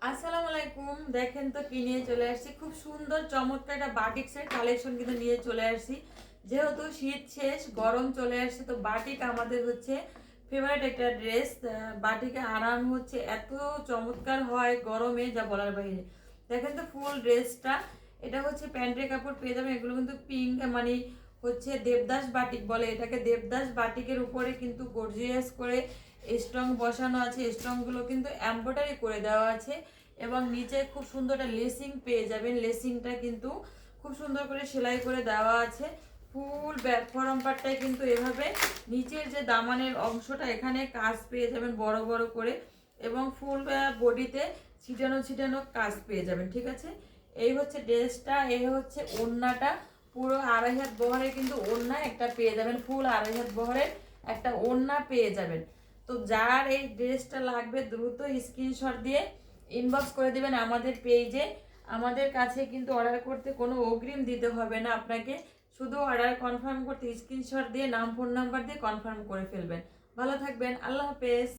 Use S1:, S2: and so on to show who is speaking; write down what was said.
S1: আসসালামু আলাইকুম। দেখেন তো কি নিয়ে চলে আসছি, খুব সুন্দর চমৎকার একটা বাটিক্সের কালেকশন কিন্তু নিয়ে চলে আসছি। যেহেতু শীত শেষ, গরম চলে আসছে, তো বাটিক আমাদের হচ্ছে ফেভারিট একটা ড্রেস। বাটিকে আরাম হচ্ছে এত চমৎকার হয় গরমে, যা বলার বাইরে। দেখেন তো ফুল ড্রেসটা, এটা হচ্ছে প্যান্টের কাপড় পেয়ে যাবেন। এগুলো কিন্তু পিঙ্ক মানে হচ্ছে দেবদাস বাটিক বলে এটাকে। দেবদাস বাটিকের উপরে কিন্তু গর্জিয়াস করে স্ট্রং বসানো আছে, স্ট্রং গুলো কিন্তু এমব্রয়ডারি করে দেওয়া আছে এবং নিচে খুব সুন্দর একটা লেসিং পেয়ে যাবেন। লেসিংটা কিন্তু খুব সুন্দর করে সেলাই করে দেওয়া আছে। ফুল ব্যাক ফরম পার্টটাই কিন্তু এভাবে নিচের যে দামানের অংশটা, এখানে কাজ পেয়ে যাবেন বড় বড় করে, এবং ফুল বডিতে ছিটানো ছিটানো কাজ পেয়ে যাবেন। ঠিক আছে, এই হচ্ছে ড্রেসটা। এই হচ্ছে ওড়নাটা, পুরো 2.5 হাত বহরের কিন্তু ওড়না একটা পেয়ে যাবেন। ফুল 2.5 হাত বহরের একটা ওড়না পেয়ে যাবেন। তো যার এই ড্রেসটা লাগবে দ্রুত স্ক্রিনশট দিয়ে ইনবক্স করে দিবেন আমাদের পেজে। আমাদের কাছে কিন্তু অর্ডার করতে কোনো অগ্রিম দিতে হবে না আপনাকে, শুধু অর্ডার কনফার্ম করতে স্ক্রিনশট দিয়ে নাম ফোন নাম্বার দিয়ে কনফার্ম করে ফেলবেন। ভালো থাকবেন, আল্লাহ হাফেজ।